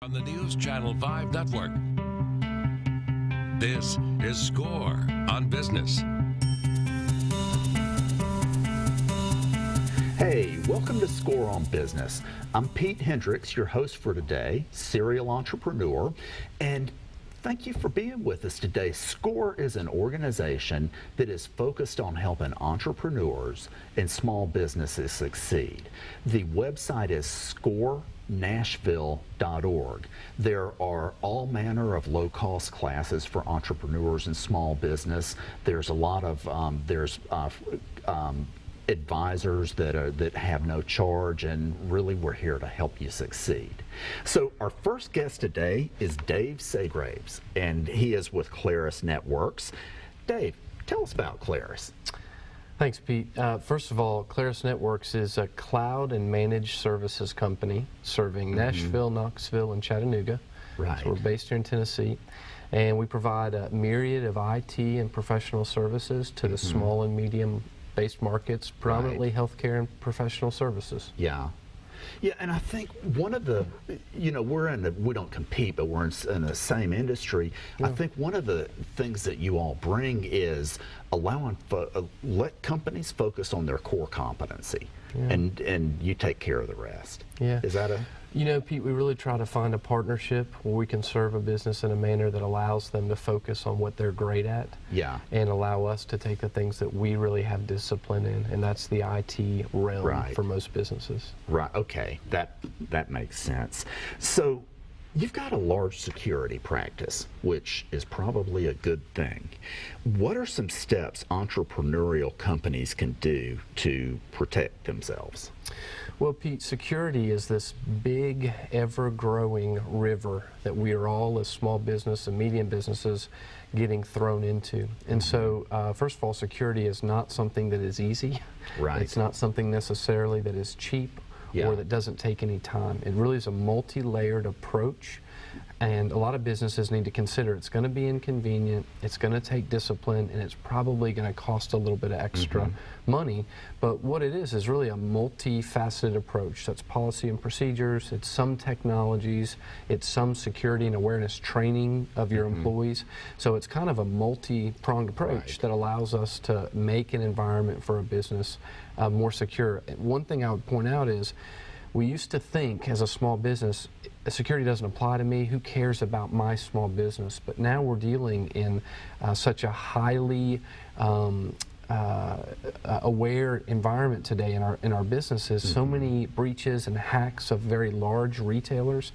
on the News Channel 5 network. This is Score on Business. Hey, welcome to Score on Business. I'm Pete Hendricks, your host for today, serial entrepreneur, and thank you for being with us today. SCORE is an organization that is focused on helping entrepreneurs and small businesses succeed. The website is scorenashville.org. There are all manner of low-cost classes for entrepreneurs and small business. There's a lot of advisors that have no charge, and really we're here to help you succeed. So our first guest today is Dave Sagraves, and he is with Claris Networks. Dave, tell us about Claris. Thanks, Pete. First of all, Claris Networks is a cloud and managed services company serving Nashville, Knoxville, and Chattanooga. Right. So we're based here in Tennessee, and we provide a myriad of IT and professional services to the small and medium-based markets, predominantly healthcare and professional services. Yeah. Yeah, and I think one of the, we don't compete, but we're in the same industry. Yeah. I think one of the things that you all bring is allowing, let companies focus on their core competency, and you take care of the rest. Yeah. Is that a... You know, Pete, we really try to find a partnership where we can serve a business in a manner that allows them to focus on what they're great at, and allow us to take the things that we really have discipline in, and that's the IT realm for most businesses. Right, okay, that makes sense. So you've got a large security practice, which is probably a good thing. What are some steps entrepreneurial companies can do to protect themselves? Well, Pete, security is this big, ever-growing river that we are all, as small business and medium businesses, getting thrown into. And so, first of all, security is not something that is easy. Right. It's not something necessarily that is cheap or that doesn't take any time. It really is a multi-layered approach, and a lot of businesses need to consider it's going to be inconvenient, it's going to take discipline, and it's probably going to cost a little bit of extra money. But what it is really a multifaceted approach. That's policy and procedures, it's some technologies, it's some security and awareness training of your employees. So it's kind of a multi-pronged approach that allows us to make an environment for a business more secure. One thing I would point out is, we used to think as a small business, security doesn't apply to me, who cares about my small business? But now we're dealing in such a highly aware environment today in our businesses, so many breaches and hacks of very large retailers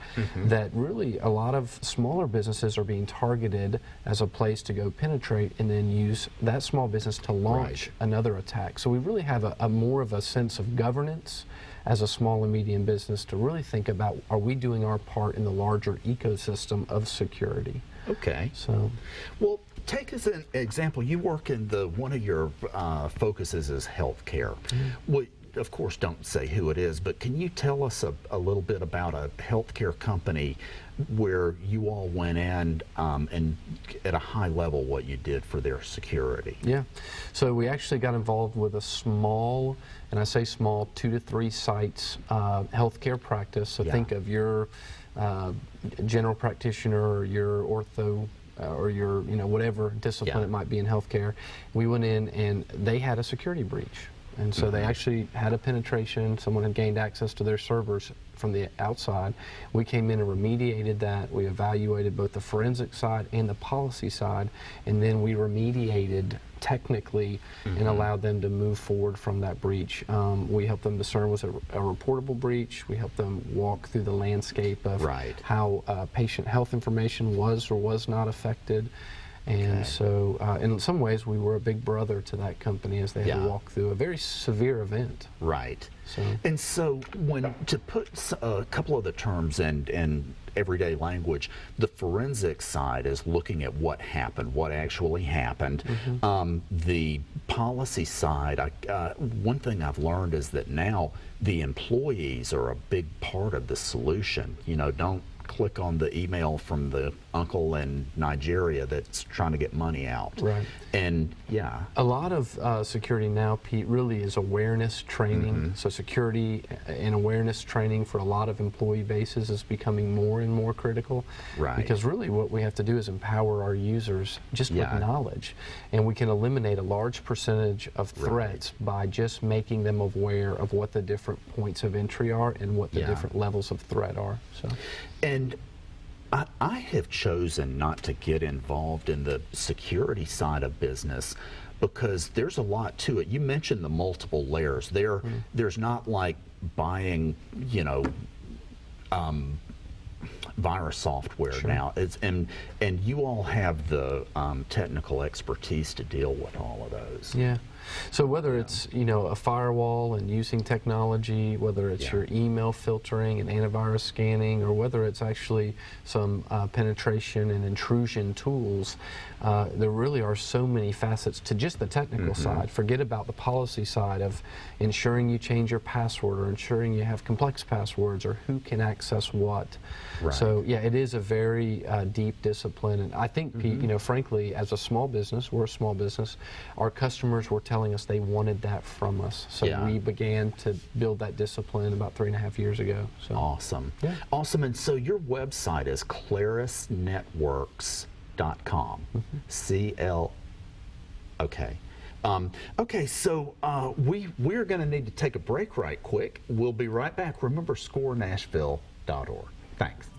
that really a lot of smaller businesses are being targeted as a place to go penetrate and then use that small business to launch another attack. So we really have a more of a sense of governance as a small and medium business to really think about, are we doing our part in the larger ecosystem of security? Okay. So, well, take as an example, you work in one of your focuses is healthcare. Well, of course, don't say who it is, but can you tell us a little bit about a healthcare company where you all went in and at a high level what you did for their security? Yeah, so we actually got involved with a small, and I say small, 2 to 3 sites healthcare practice. So think of your general practitioner or your ortho or your, whatever discipline it might be in healthcare. We went in and they had a security breach. And so they actually had a penetration. Someone had gained access to their servers from the outside. We came in and remediated that. We evaluated both the forensic side and the policy side, and then we remediated technically and allowed them to move forward from that breach. We helped them discern was a reportable breach. We helped them walk through the landscape of how patient health information was or was not affected. And so, in some ways, we were a big brother to that company as they had to walk through a very severe event. Right. And so, to put a couple of the terms in everyday language, the forensic side is looking at what happened, what actually happened. The policy side, one thing I've learned is that now the employees are a big part of the solution. Don't click on the email from the uncle in Nigeria that's trying to get money out. Right. And yeah. A lot of security now, Pete, really is awareness training. So security and awareness training for a lot of employee bases is becoming more and more critical. Right. Because really what we have to do is empower our users just with knowledge. And we can eliminate a large percentage of threats by just making them aware of what the different points of entry are and what the different levels of threat are. So. And I have chosen not to get involved in the security side of business because there's a lot to it. You mentioned the multiple layers. There's not like buying, you know, virus software now. And you all have the technical expertise to deal with all of those. Yeah. So whether it's, you know, a firewall and using technology, whether it's your email filtering and antivirus scanning, or whether it's actually some penetration and intrusion tools, there really are so many facets to just the technical side. Forget about the policy side of ensuring you change your password or ensuring you have complex passwords or who can access what. Right. So yeah, it is a very deep discipline. And I think, Pete, you know, frankly, as a small business, we're a small business, our customers were telling us they wanted that from us. So we began to build that discipline about 3.5 years ago. So. Awesome. Yeah. Awesome. And so your website is clarisnetworks.com. Okay. Okay, so we're going to need to take a break right quick. We'll be right back. Remember, scorenashville.org. Thanks.